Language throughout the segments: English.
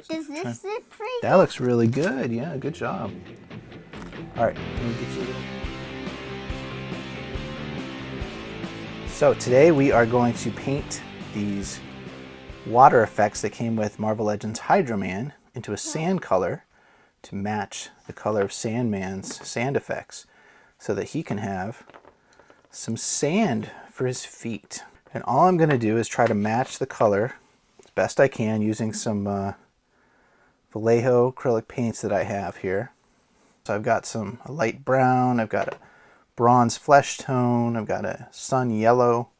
Does this look pretty good? That looks really good. Yeah, good job. All right, let me get you a little. So today we are going to paint these water effects that came with Marvel Legends Hydroman into a sand color to match the color of Sandman's sand effects so that he can have some sand for his feet. And all I'm going to do is try to match the color as best I can using some Vallejo acrylic paints that I have here. So I've got a light brown, I've got a bronze flesh tone, I've got a sun yellow,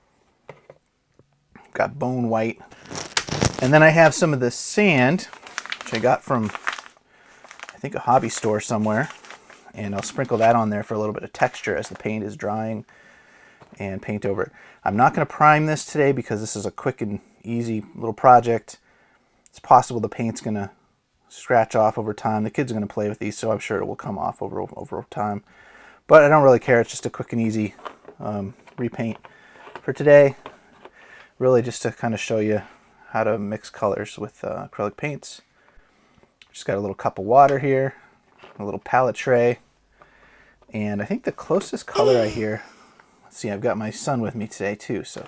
I've got bone white, and then I have some of the sand, which I got from, I think, a hobby store somewhere, and I'll sprinkle that on there for a little bit of texture as the paint is drying and paint over it. I'm not going to prime this today because this is a quick and easy little project. It's possible the paint's going to scratch off over time. The kids are going to play with these, so I'm sure it will come off over time. But I don't really care. It's just a quick and easy repaint for today. Really just to kind of show you how to mix colors with acrylic paints. Just got a little cup of water here, a little palette tray, and I think the closest color I hear, let's see, I've got my son with me today too, so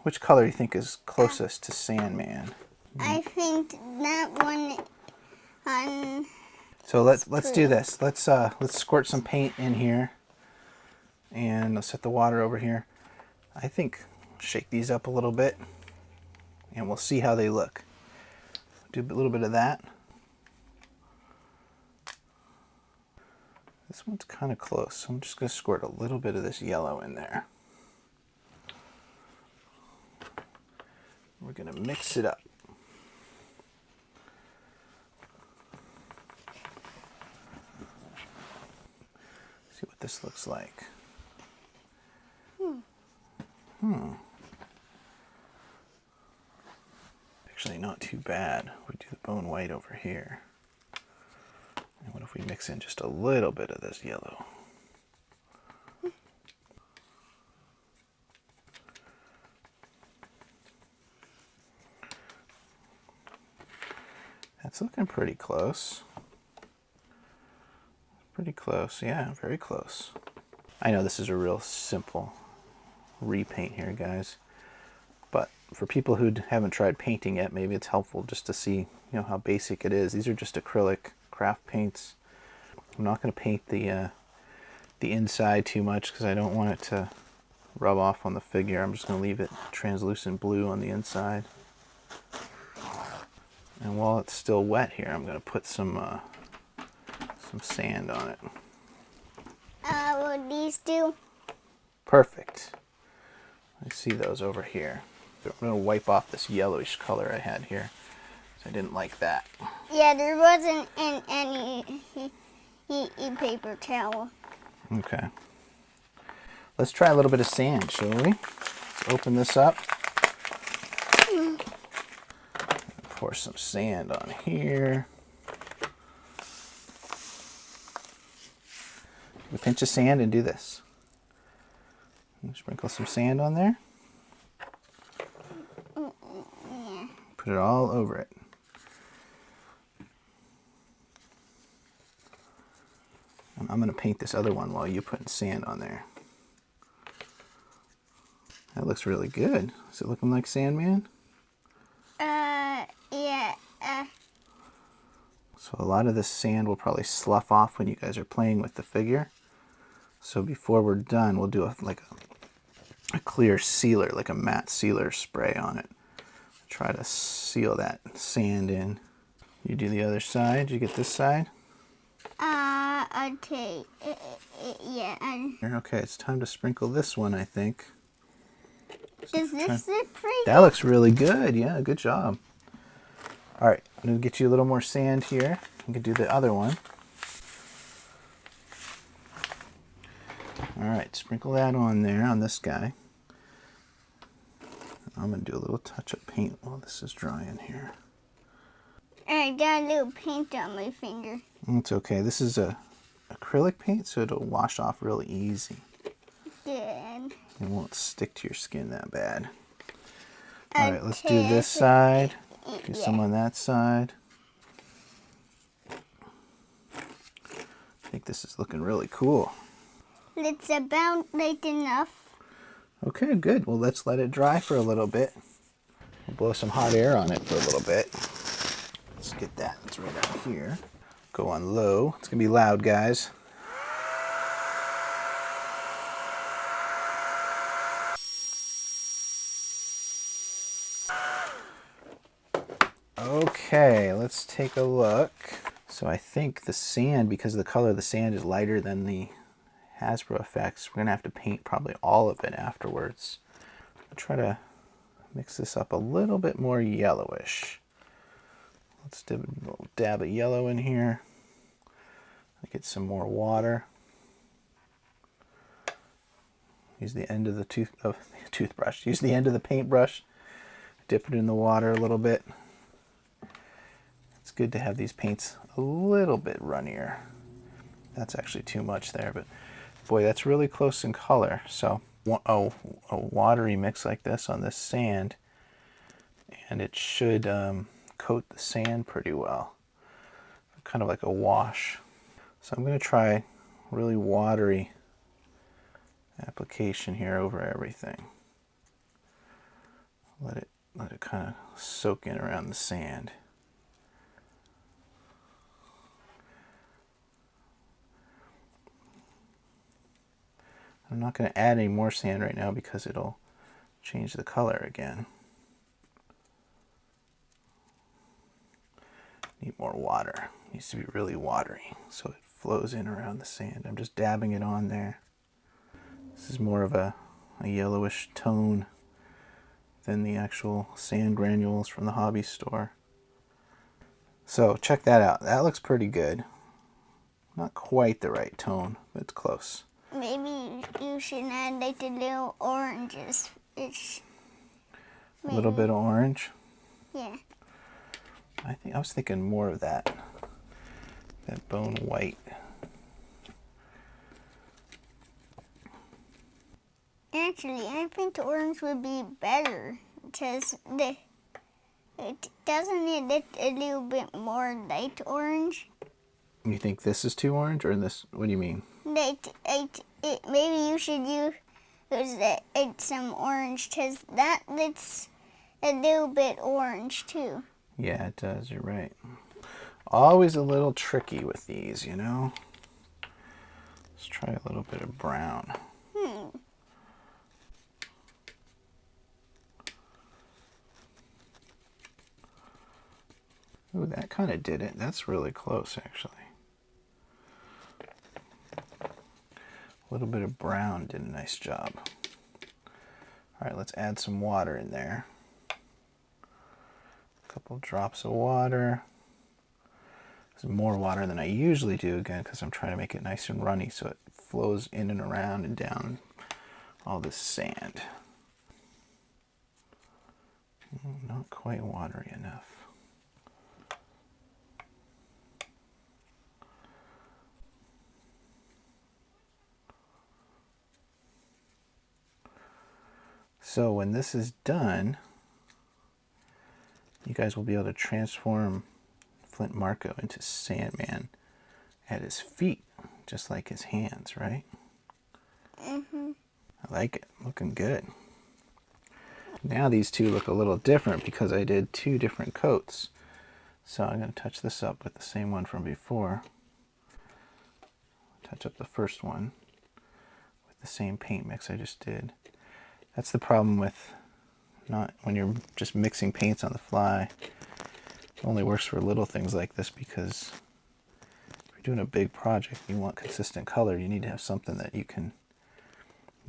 which color do you think is closest to Sandman? I think that one. So let's do this. Let's squirt some paint in here, and let's set the water over here. I think shake these up a little bit, and we'll see how they look. Do a little bit of that. This one's kind of close, so I'm just going to squirt a little bit of this yellow in there. We're going to mix it up. See what this looks like. Actually, not too bad. We do the bone white over here. And what if we mix in just a little bit of this yellow? That's looking pretty close. Pretty close, yeah, very close. I know this is a real simple repaint here, guys, but for people who haven't tried painting yet, maybe it's helpful just to see, how basic it is. These are just acrylic craft paints. I'm not going to paint the inside too much because I don't want it to rub off on the figure. I'm just going to leave it translucent blue on the inside. And while it's still wet here, I'm going to put some sand on it. Will these do? Perfect. I see those over here. So I'm going to wipe off this yellowish color I had here. So I didn't like that. Yeah, there wasn't in any paper towel. Okay. Let's try a little bit of sand, shall we? Let's open this up. Pour some sand on here. A pinch of sand and do this. And sprinkle some sand on there. Yeah. Put it all over it. And I'm going to paint this other one while you put sand on there. That looks really good. Is it looking like Sandman? Yeah. So a lot of this sand will probably slough off when you guys are playing with the figure. So before we're done, we'll do a clear sealer, like a matte sealer spray on it. Try to seal that sand in. You do the other side. Did you get this side? Okay. Yeah. Okay, it's time to sprinkle this one, I think. Does this look pretty good? That looks really good. Yeah, good job. All right, I'm going to get you a little more sand here. You can do the other one. All right, sprinkle that on there, on this guy. I'm going to do a little touch of paint while this is drying here. I got a little paint on my finger. It's okay. This is a acrylic paint, so it'll wash off really easy. Good. It won't stick to your skin that bad. All right, let's do this side. Do some on that side. I think this is looking really cool. It's about light enough. Okay, good. Well, let's let it dry for a little bit. We'll blow some hot air on it for a little bit. Let's get that. It's right out here. Go on low. It's going to be loud, guys. Okay, let's take a look. So I think the sand, because the color of the sand is lighter than the Hasbro effects, we're going to have to paint probably all of it afterwards. I'll try to mix this up a little bit more yellowish. Let's do a little dab of yellow in here. Get some more water. Use the end of the toothbrush. Use the end of the paintbrush. Dip it in the water a little bit. It's good to have these paints a little bit runnier. That's actually too much there, but boy, that's really close in color. So a watery mix like this on this sand, and it should coat the sand pretty well. Kind of like a wash. So I'm going to try really watery application here over everything. Let it kind of soak in around the sand. I'm not going to add any more sand right now because it'll change the color again. Need more water. Needs to be really watery so it flows in around the sand. I'm just dabbing it on there. This is more of a yellowish tone than the actual sand granules from the hobby store. So check that out. That looks pretty good. Not quite the right tone, but it's close. Maybe you should add like the little oranges. A little bit of orange? Yeah. I was thinking more of that bone white. Actually, I think the orange would be better because it look a little bit more light orange. You think this is too orange, or this? What do you mean? Maybe you should use some orange because that looks a little bit orange too. Yeah, it does. You're right. Always a little tricky with these, you know? Let's try a little bit of brown. Ooh, that kind of did it. That's really close, actually. A little bit of brown did a nice job. All right, let's add some water in there. A couple drops of water. There's more water than I usually do, again, because I'm trying to make it nice and runny so it flows in and around and down all this sand. Not quite watery enough. So when this is done, you guys will be able to transform Flint Marco into Sandman at his feet, just like his hands, right? Mm-hmm. I like it. Looking good. Now these two look a little different because I did two different coats. So I'm going to touch this up with the same one from before. Touch up the first one with the same paint mix I just did. That's the problem with not when you're just mixing paints on the fly. It only works for little things like this because if you're doing a big project, you want consistent color. You need to have something that you can,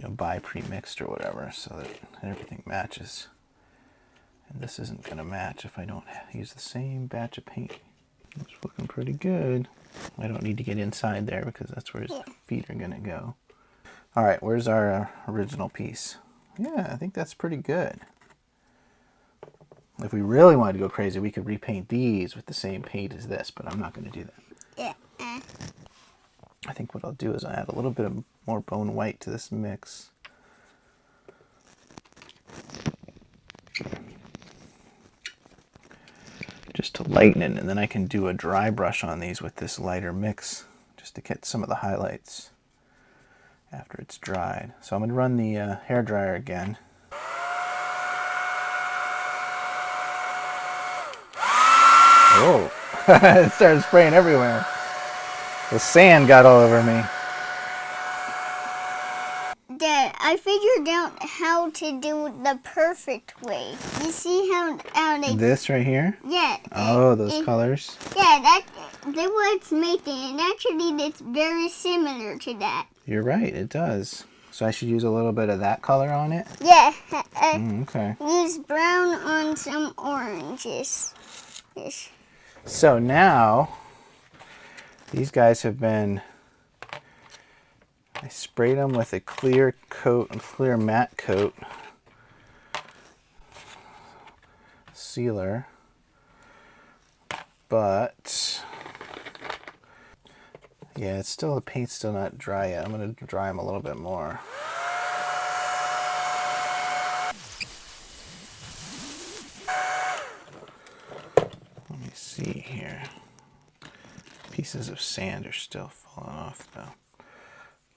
buy pre-mixed or whatever so that everything matches. And this isn't going to match if I don't use the same batch of paint. It's looking pretty good. I don't need to get inside there because that's where his feet are going to go. All right, where's our original piece? Yeah, I think that's pretty good. If we really wanted to go crazy, we could repaint these with the same paint as this, but I'm not going to do that. Yeah. I think what I'll do is I'll add a little bit of more bone white to this mix. to lighten it, and then I can do a dry brush on these with this lighter mix just to get some of the highlights after it's dried. So I'm going to run the hair dryer again. Oh, it started spraying everywhere. The sand got all over me. Dad, I figured out how to do the perfect way. You see how they... This right here? Yeah. Oh, those colors? Yeah, that's what it's making. And actually, it's very similar to that. You're right, it does. So I should use a little bit of that color on it? Yeah. Okay. Use brown on some oranges. Yes. So now, these guys have been... I sprayed them with a clear coat, a clear matte coat sealer, but yeah, it's still, the paint's still not dry yet. I'm going to dry them a little bit more. Let me see here. Pieces of sand are still falling off though.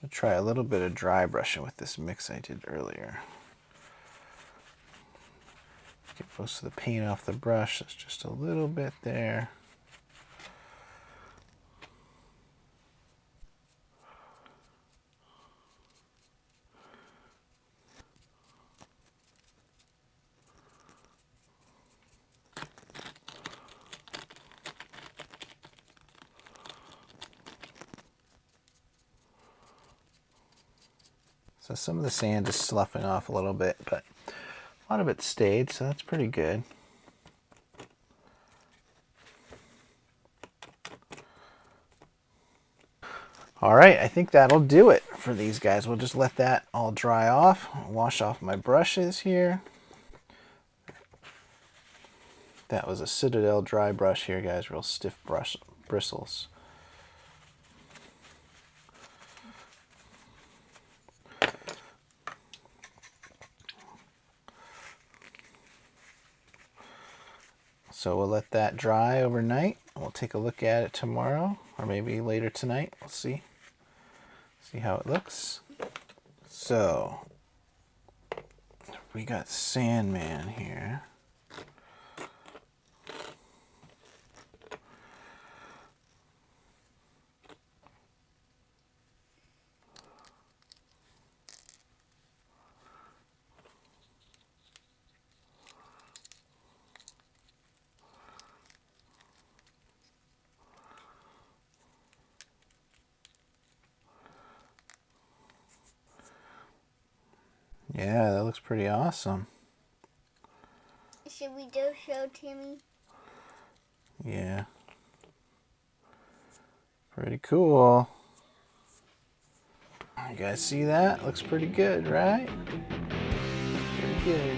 I'm going to try a little bit of dry brushing with this mix I did earlier. Get most of the paint off the brush. There's just a little bit there. So some of the sand is sloughing off a little bit, but a lot of it stayed, so that's pretty good. All right, I think that'll do it for these guys. We'll just let that all dry off. I'll wash off my brushes here. That was a Citadel dry brush here, guys, real stiff brush bristles. So we'll let that dry overnight. We'll take a look at it tomorrow, or maybe later tonight. We'll see how it looks. So we got Sandman here. Yeah, that looks pretty awesome. Should we do show Timmy? Yeah. Pretty cool. You guys see that? Looks pretty good, right? Pretty good.